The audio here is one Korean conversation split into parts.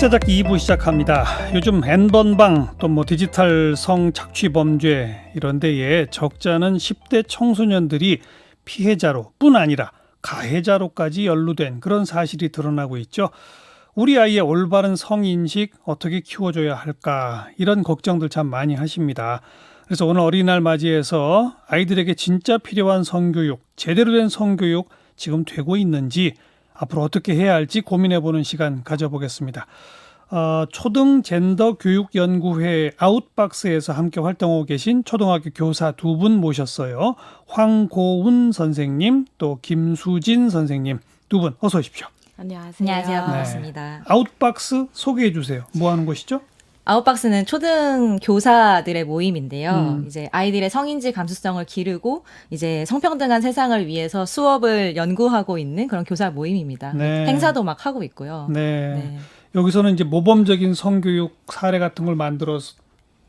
역사잡기 2부 시작합니다. 요즘 N번방 또 디지털 성착취 범죄 이런 데에 적잖은 10대 청소년들이 피해자로 뿐 아니라 가해자로까지 연루된 그런 사실이 드러나고 있죠. 우리 아이의 올바른 성인식 어떻게 키워줘야 할까 이런 걱정들 참 많이 하십니다. 그래서 오늘 어린이날 맞이해서 아이들에게 진짜 필요한 성교육, 제대로 된 성교육 지금 되고 있는지 앞으로 어떻게 해야 할지 고민해보는 시간 가져보겠습니다. 초등 젠더 교육연구회 아웃박스에서 함께 활동하고 계신 초등학교 교사 두 분 모셨어요. 황고운 선생님 또 김수진 선생님 두 분 어서 오십시오. 안녕하세요. 안녕하세요. 반갑습니다. 네. 아웃박스 소개해 주세요. 뭐 하는 곳이죠? 아웃박스는 초등 교사들의 모임인데요. 이제 아이들의 성인지 감수성을 기르고 이제 성평등한 세상을 위해서 수업을 연구하고 있는 그런 교사 모임입니다. 네. 행사도 막 하고 있고요. 네. 네. 여기서는 이제 모범적인 성교육 사례 같은 걸 만들어서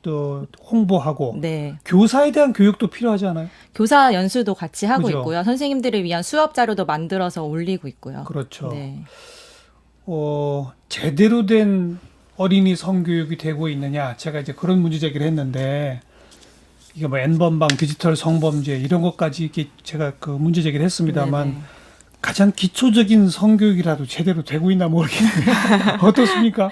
또 홍보하고 네. 교사에 대한 교육도 필요하지 않아요? 교사 연수도 같이 하고 그죠? 있고요. 선생님들을 위한 수업 자료도 만들어서 올리고 있고요. 그렇죠. 네. 제대로 된 어린이 성교육이 되고 있느냐, 제가 이제 그런 문제 제기를 했는데 이게 뭐 N번방 디지털 성범죄 이런 것까지 이렇게 제가 그 문제 제기를 했습니다만 네네. 가장 기초적인 성교육이라도 제대로 되고 있나 모르겠네요. 어떻습니까?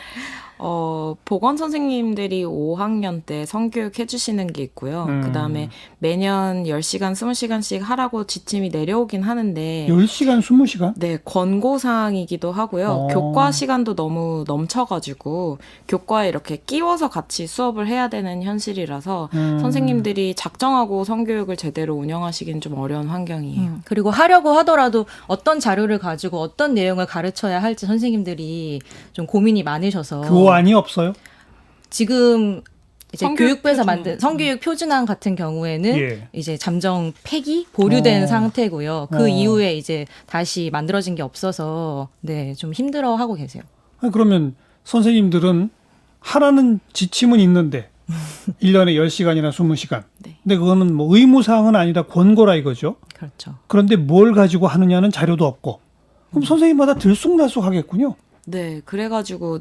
보건 선생님들이 5학년 때 성교육 해주시는 게 있고요. 그다음에 매년 10시간, 20시간씩 하라고 지침이 내려오긴 하는데 10시간, 20시간? 네, 권고사항이기도 하고요. 교과 시간도 너무 넘쳐가지고 교과에 이렇게 끼워서 같이 수업을 해야 되는 현실이라서 선생님들이 작정하고 성교육을 제대로 운영하시기는 좀 어려운 환경이에요. 그리고 하려고 하더라도 어떤 자료를 가지고 어떤 내용을 가르쳐야 할지 선생님들이 좀 고민이 많으셔서 교환이 없어요? 지금 이제 성교육 교육부에서 표준안. 만든 성교육 표준안 같은 경우에는 예. 이제 잠정 폐기 보류된 상태고요. 그 이후에 이제 다시 만들어진 게 없어서 네, 좀 힘들어하고 계세요. 아니, 그러면 선생님들은 하라는 지침은 있는데 1년에 10시간이나 20시간. 네. 근데 그거는 뭐 의무사항은 아니라 권고라 이거죠. 그렇죠. 그런데 뭘 가지고 하느냐는 자료도 없고. 그럼 선생님마다 들쑥날쑥 하겠군요. 네, 그래가지고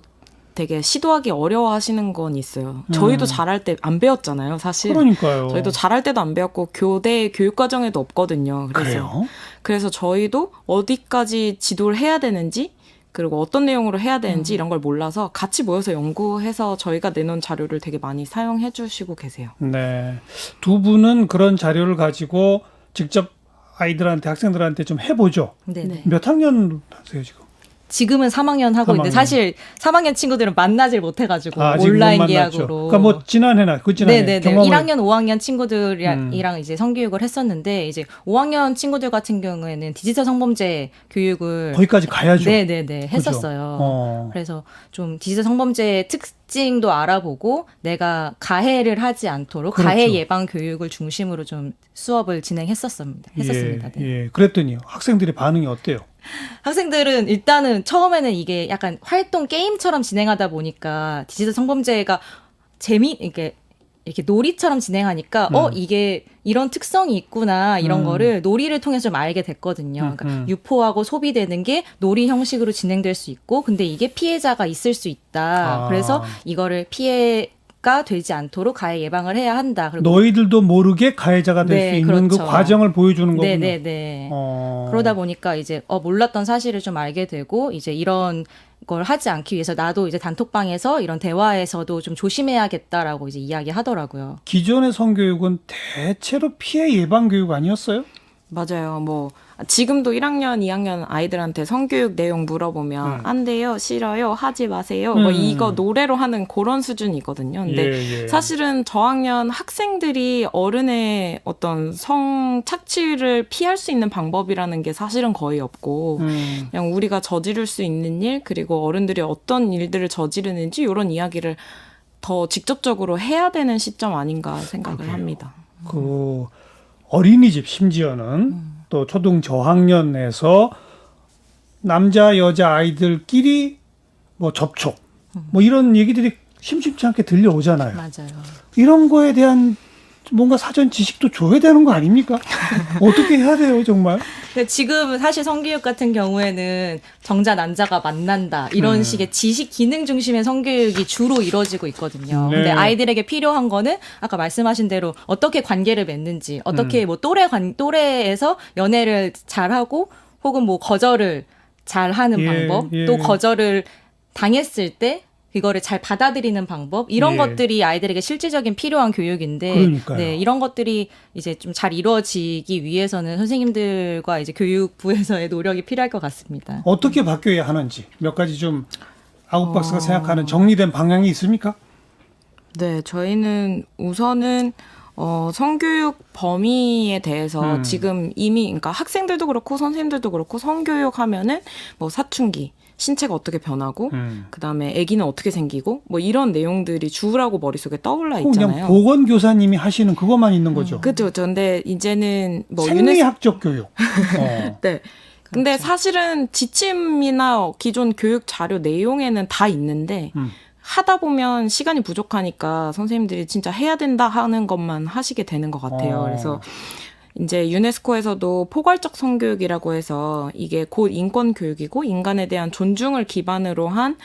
되게 시도하기 어려워하시는 건 있어요. 저희도 잘할 때 안 배웠잖아요, 사실. 그러니까요. 저희도 잘할 때도 안 배웠고 교대 교육과정에도 없거든요. 그래요? 그래서 저희도 어디까지 지도를 해야 되는지 그리고 어떤 내용으로 해야 되는지 이런 걸 몰라서 같이 모여서 연구해서 저희가 내놓은 자료를 되게 많이 사용해 주시고 계세요. 네. 두 분은 그런 자료를 가지고 직접 아이들한테 학생들한테 좀 해보죠. 네. 네. 몇 학년 하세요 지금? 지금은 3학년 하고 3학년. 있는데 사실 3학년 친구들은 만나질 못해가지고 아직 온라인 못 만났죠. 계약으로. 그러니까 뭐 지난해나 그 지난해 네네네. 경험을 1학년, 5학년 친구들이랑 이제 성교육을 했었는데 이제 5학년 친구들 같은 경우에는 디지털 성범죄 교육을 거기까지 가야죠. 네네네 그죠? 했었어요. 그래서 좀 디지털 성범죄의 특징도 알아보고 내가 가해를 하지 않도록 그렇죠. 가해 예방 교육을 중심으로 좀 수업을 진행했었습니다. 네. 예. 그랬더니 학생들의 반응이 어때요? 학생들은 일단은 처음에는 이게 약간 활동 게임처럼 진행하다 보니까 디지털 성범죄가 이렇게 놀이처럼 진행하니까 이게 이런 특성이 있구나 이런 거를 놀이를 통해서 좀 알게 됐거든요. 그러니까 유포하고 소비되는 게 놀이 형식으로 진행될 수 있고 근데 이게 피해자가 있을 수 있다. 그래서 이거를 피해가 되지 않도록 가해 예방을 해야 한다. 그리고 너희들도 모르게 가해자가 될 수 네, 있는 그 그렇죠. 과정을 보여주는 거군요. 네네네. 그러다 보니까 이제 몰랐던 사실을 좀 알게 되고 이제 이런 걸 하지 않기 위해서 나도 이제 단톡방에서 이런 대화에서도 좀 조심해야겠다라고 이제 이야기하더라고요. 기존의 성교육은 대체로 피해 예방 교육 아니었어요? 맞아요. 뭐 지금도 1학년, 2학년 아이들한테 성교육 내용 물어보면 안 돼요, 싫어요, 하지 마세요. 뭐 이거 노래로 하는 그런 수준이거든요. 근데 예. 사실은 저학년 학생들이 어른의 어떤 성 착취를 피할 수 있는 방법이라는 게 사실은 거의 없고 그냥 우리가 저지를 수 있는 일 그리고 어른들이 어떤 일들을 저지르는지 이런 이야기를 더 직접적으로 해야 되는 시점 아닌가 생각을 그러게요. 합니다. 그 어린이집 심지어는 또 초등 저학년에서 남자 여자 아이들끼리 뭐 접촉 뭐 이런 얘기들이 심심치 않게 들려오잖아요. 맞아요. 이런 거에 대한 뭔가 사전 지식도 줘야 되는 거 아닙니까? 어떻게 해야 돼요, 정말? 근데 지금 사실 성교육 같은 경우에는 정자 난자가 만난다 이런 식의 지식 기능 중심의 성교육이 주로 이루어지고 있거든요. 네. 근데 아이들에게 필요한 거는 아까 말씀하신 대로 어떻게 관계를 맺는지, 어떻게 뭐 또래에서 연애를 잘하고 혹은 뭐 거절을 잘하는 예, 방법, 예. 또 거절을 당했을 때 그거를 잘 받아들이는 방법 이런 예. 것들이 아이들에게 실질적인 필요한 교육인데 그러니까요. 네, 이런 것들이 이제 좀 잘 이루어지기 위해서는 선생님들과 이제 교육부에서의 노력이 필요할 것 같습니다. 어떻게 바뀌어야 하는지 몇 가지 좀 아웃박스가 생각하는 정리된 방향이 있습니까? 네, 저희는 우선은 성교육 범위에 대해서 지금 이미 그러니까 학생들도 그렇고 선생님들도 그렇고 성교육 하면은 뭐 사춘기, 신체가 어떻게 변하고 그다음에 아기는 어떻게 생기고 뭐 이런 내용들이 주라고 머릿속에 떠올라 있잖아요. 그냥 보건교사님이 하시는 그것만 있는 거죠. 그렇죠. 근데 이제는 뭐 생리학적 교육. 네. 근데 사실은 지침이나 기존 교육 자료 내용에는 다 있는데 하다 보면 시간이 부족하니까 선생님들이 진짜 해야 된다 하는 것만 하시게 되는 것 같아요. 그래서 이제 유네스코에서도 포괄적 성교육이라고 해서 이게 곧 인권 교육이고 인간에 대한 존중을 기반으로 한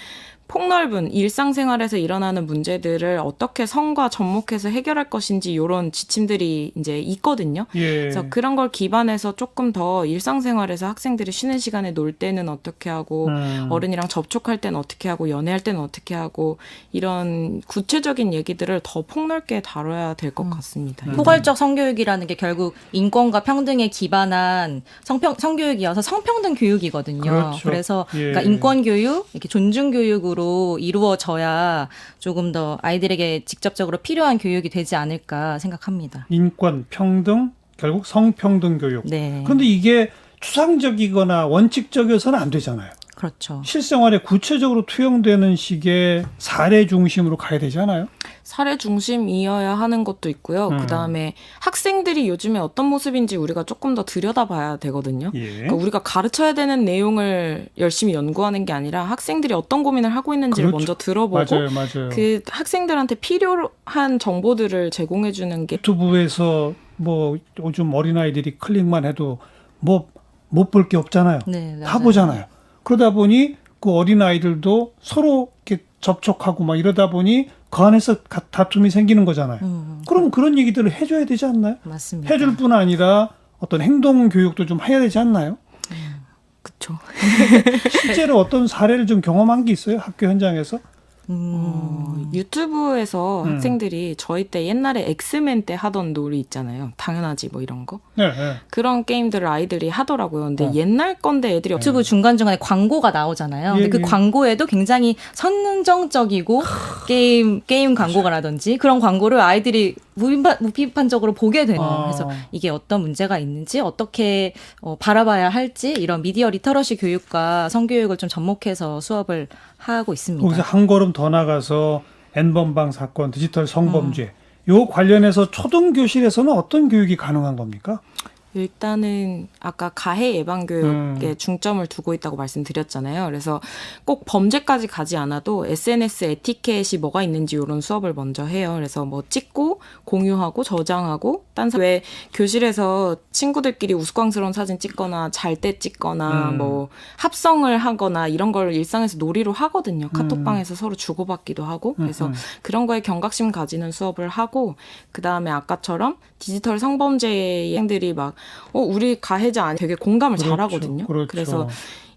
폭넓은 일상생활에서 일어나는 문제들을 어떻게 성과 접목해서 해결할 것인지 이런 지침들이 이제 있거든요. 예. 그래서 그런 걸 기반해서 조금 더 일상생활에서 학생들이 쉬는 시간에 놀 때는 어떻게 하고 어른이랑 접촉할 때는 어떻게 하고 연애할 때는 어떻게 하고 이런 구체적인 얘기들을 더 폭넓게 다뤄야 될 것 같습니다. 포괄적 성교육이라는 게 결국 인권과 평등에 기반한 성교육이어서 성평등 교육이거든요. 그렇죠. 그래서 예. 그러니까 인권 교육, 이렇게 존중 교육으로 이루어져야 조금 더 아이들에게 직접적으로 필요한 교육이 되지 않을까 생각합니다. 인권, 평등, 결국 성평등 교육. 네. 그런데 이게 추상적이거나 원칙적이어서는 안 되잖아요. 그렇죠. 실생활에 구체적으로 투영되는 식의 사례 중심으로 가야 되잖아요. 사례 중심이어야 하는 것도 있고요. 그다음에 학생들이 요즘에 어떤 모습인지 우리가 조금 더 들여다봐야 되거든요. 예. 그러니까 우리가 가르쳐야 되는 내용을 열심히 연구하는 게 아니라 학생들이 어떤 고민을 하고 있는지를 그렇죠. 먼저 들어보고 맞아요. 그 학생들한테 필요한 정보들을 제공해 주는 게 유튜브에서 뭐 요즘 어린아이들이 클릭만 해도 뭐 못 볼 게 없잖아요. 네, 다 맞아요. 보잖아요. 그러다 보니 그 어린아이들도 서로 이렇게 접촉하고 막 이러다 보니 그 안에서 다툼이 생기는 거잖아요. 그럼 그런 얘기들을 해줘야 되지 않나요? 맞습니다. 해줄 뿐 아니라 어떤 행동 교육도 좀 해야 되지 않나요? 그렇죠. 실제로 어떤 사례를 좀 경험한 게 있어요? 학교 현장에서? 유튜브에서 학생들이 저희 때 옛날에 엑스맨 때 하던 놀이 있잖아요. 당연하지 뭐 이런 거. 네. 그런 게임들을 아이들이 하더라고요. 근데 옛날 건데 애들이 유튜브 중간중간에 광고가 나오잖아요. 근데 예, 그 예. 광고에도 굉장히 선정적이고 게임 광고라든지 그런 광고를 아이들이 무비판적으로 보게 돼요. 그래서 이게 어떤 문제가 있는지 어떻게 바라봐야 할지 이런 미디어 리터러시 교육과 성교육을 좀 접목해서 수업을 하고 있습니다. 거기서 한 걸음 더 나가서 N번방 사건, 디지털 성범죄 요 관련해서 초등교실에서는 어떤 교육이 가능한 겁니까? 일단은 아까 가해 예방 교육에 중점을 두고 있다고 말씀드렸잖아요. 그래서 꼭 범죄까지 가지 않아도 SNS 에티켓이 뭐가 있는지 이런 수업을 먼저 해요. 그래서 뭐 찍고 공유하고 저장하고 왜 교실에서 친구들끼리 우스꽝스러운 사진 찍거나 잘 때 찍거나 뭐 합성을 하거나 이런 걸 일상에서 놀이로 하거든요. 카톡방에서 서로 주고받기도 하고 그래서 그런 거에 경각심 가지는 수업을 하고 그다음에 아까처럼 디지털 성범죄들이 막 우리 가해자 되게 공감을 그렇죠. 잘하거든요. 그렇죠. 그래서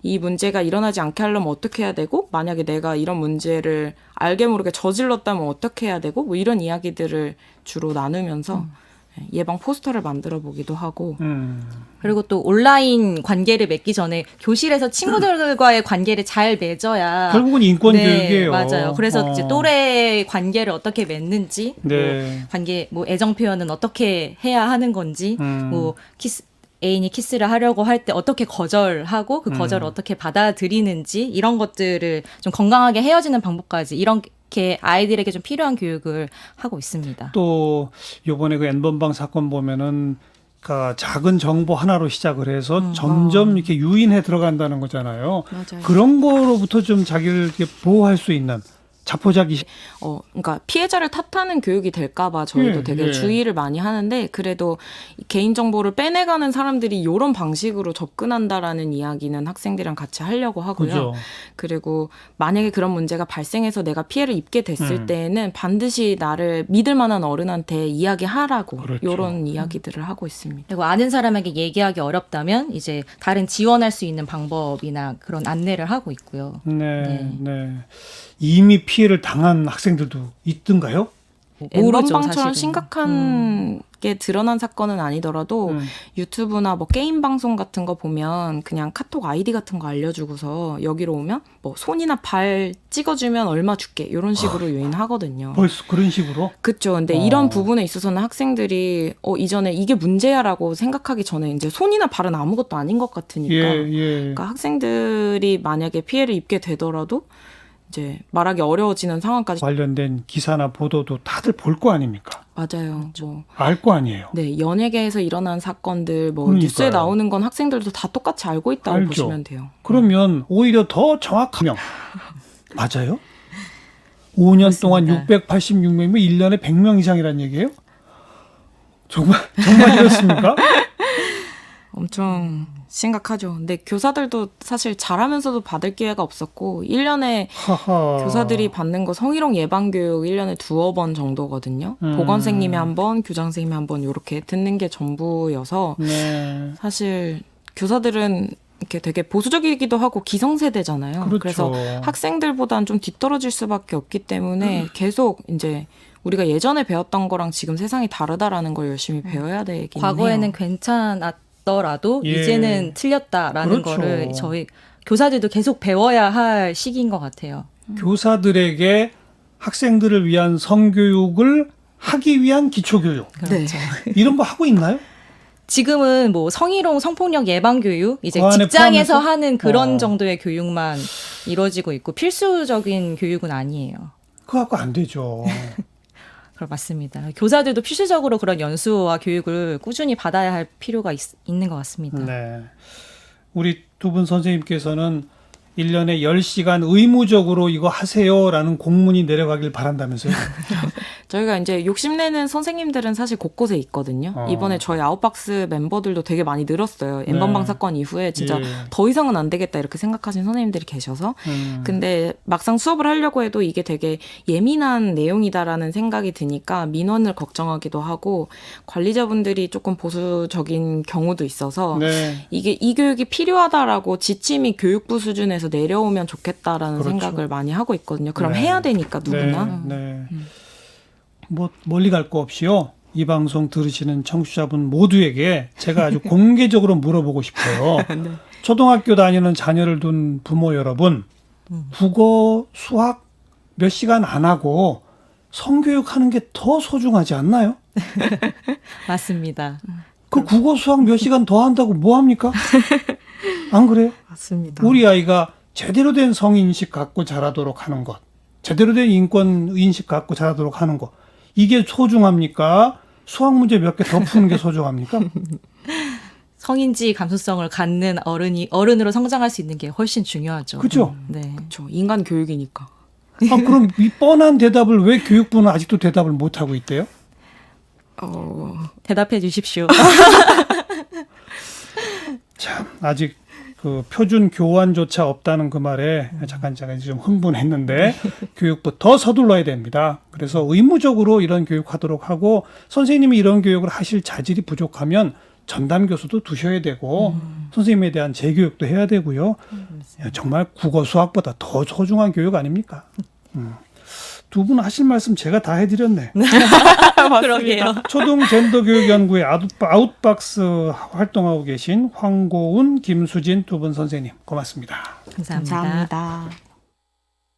이 문제가 일어나지 않게 하려면 어떻게 해야 되고 만약에 내가 이런 문제를 알게 모르게 저질렀다면 어떻게 해야 되고 뭐 이런 이야기들을 주로 나누면서 예방 포스터를 만들어 보기도 하고 그리고 또 온라인 관계를 맺기 전에 교실에서 친구들과의 관계를 잘 맺어야 결국은 인권 교육이에요. 맞아요. 그래서 이제 또래 관계를 어떻게 맺는지, 네. 뭐 관계 뭐 애정 표현은 어떻게 해야 하는 건지, 뭐 애인이 키스를 하려고 할 때 어떻게 거절하고 그 거절을 어떻게 받아들이는지 이런 것들을 좀 건강하게 헤어지는 방법까지 이렇게 아이들에게 좀 필요한 교육을 하고 있습니다. 또 요번에 그 N번방 사건 보면은 그 작은 정보 하나로 시작을 해서 점점 이렇게 유인해 들어간다는 거잖아요. 맞아요. 그런 거로부터 좀 자기를 이렇게 보호할 수 있는 자포자기. 그러니까 피해자를 탓하는 교육이 될까봐 저희도 예, 되게 예. 주의를 많이 하는데 그래도 개인정보를 빼내가는 사람들이 이런 방식으로 접근한다라는 이야기는 학생들이랑 같이 하려고 하고요. 그죠. 그리고 만약에 그런 문제가 발생해서 내가 피해를 입게 됐을 때에는 반드시 나를 믿을 만한 어른한테 이야기하라고 그렇죠. 이런 이야기들을 하고 있습니다. 그리고 아는 사람에게 얘기하기 어렵다면 이제 다른 지원할 수 있는 방법이나 그런 안내를 하고 있고요. 네, 네. 이미 피해를 당한 학생들도 있던가요? 모르죠, N번방처럼 사실은. 심각한 게 드러난 사건은 아니더라도 유튜브나 뭐 게임 방송 같은 거 보면 그냥 카톡 아이디 같은 거 알려주고서 여기로 오면 뭐 손이나 발 찍어주면 얼마 줄게 이런 식으로 유인하거든요. 벌써 그런 식으로? 그렇죠. 근데 이런 부분에 있어서는 학생들이 이전에 이게 문제야라고 생각하기 전에 이제 손이나 발은 아무것도 아닌 것 같으니까. 예. 그러니까 학생들이 만약에 피해를 입게 되더라도 이제 말하기 어려워지는 상황까지. 관련된 기사나 보도도 다들 볼 거 아닙니까? 맞아요. 알 거 아니에요. 네, 연예계에서 일어난 사건들, 뭐 그러니까요. 뉴스에 나오는 건 학생들도 다 똑같이 알고 있다고 알죠. 보시면 돼요. 그러면 오히려 더 정확하면 맞아요? 5년 동안 그렇습니다. 686명이면 1년에 100명 이상이란 얘기예요? 정말 이렇습니까? 엄청 심각하죠. 근데 교사들도 사실 잘하면서도 받을 기회가 없었고 1년에 하하. 교사들이 받는 거 성희롱 예방교육 1년에 2번 정도거든요. 보건생님이 한 번, 교장선생님이 한 번 이렇게 듣는 게 전부여서 네. 사실 교사들은 이렇게 되게 보수적이기도 하고 기성세대잖아요. 그렇죠. 그래서 학생들보다는 좀 뒤떨어질 수밖에 없기 때문에 계속 이제 우리가 예전에 배웠던 거랑 지금 세상이 다르다라는 걸 열심히 배워야 되긴 과거에는 해요. 괜찮았더라도 예. 이제는 틀렸다라는 그렇죠. 거를 저희 교사들도 계속 배워야 할 시기인 것 같아요. 교사들에게 학생들을 위한 성교육을 하기 위한 기초교육 네. 이런 거 하고 있나요? 지금은 뭐 성희롱, 성폭력 예방 교육 이제 그 안에 직장에서 포함해서? 하는 그런 정도의 교육만 이루어지고 있고 필수적인 교육은 아니에요. 그거 갖고 안 되죠. 그럼 맞습니다. 교사들도 필수적으로 그런 연수와 교육을 꾸준히 받아야 할 필요가 있는 것 같습니다. 네. 우리 두 분 선생님께서는 1년에 10시간 의무적으로 이거 하세요라는 공문이 내려가길 바란다면서요? 저희가 이제 욕심내는 선생님들은 사실 곳곳에 있거든요. 이번에 저희 아웃박스 멤버들도 되게 많이 늘었어요. N번방 사건 이후에 진짜 예. 더 이상은 안 되겠다 이렇게 생각하신 선생님들이 계셔서. 근데 막상 수업을 하려고 해도 이게 되게 예민한 내용이다라는 생각이 드니까 민원을 걱정하기도 하고 관리자분들이 조금 보수적인 경우도 있어서 네. 이게 이 교육이 필요하다라고 지침이 교육부 수준에서 내려오면 좋겠다라는 그렇죠. 생각을 많이 하고 있거든요. 그럼 네. 해야 되니까 누구나. 네. 뭐 멀리 갈 거 없이요. 이 방송 들으시는 청취자분 모두에게 제가 아주 공개적으로 물어보고 싶어요. 네. 초등학교 다니는 자녀를 둔 부모 여러분, 국어, 수학 몇 시간 안 하고 성교육하는 게 더 소중하지 않나요? 맞습니다. 그 국어, 수학 몇 시간 더 한다고 뭐 합니까? 안 그래요? 맞습니다. 우리 아이가 제대로 된 성인식 갖고 자라도록 하는 것, 제대로 된 인권 인식 갖고 자라도록 하는 것, 이게 소중합니까? 수학 문제 몇 개 더 푸는 게 소중합니까? 성인지 감수성을 갖는 어른으로 성장할 수 있는 게 훨씬 중요하죠. 그죠? 네. 그렇죠. 인간 교육이니까. 아, 그럼 이 뻔한 대답을 왜 교육부는 아직도 대답을 못 하고 있대요? 대답해 주십시오. 참 아직 그 표준 교환조차 없다는 그 말에 잠깐 좀 흥분했는데 교육부 더 서둘러야 됩니다. 그래서 의무적으로 이런 교육하도록 하고 선생님이 이런 교육을 하실 자질이 부족하면 전담 교수도 두셔야 되고 선생님에 대한 재교육도 해야 되고요. 정말 국어 수학보다 더 소중한 교육 아닙니까? 두 분 하실 말씀 제가 다 해드렸네. 그러게요. 초등 젠더 교육 연구의 아웃박스 활동하고 계신 황고운, 김수진 두 분 선생님 고맙습니다. 감사합니다. 감사합니다.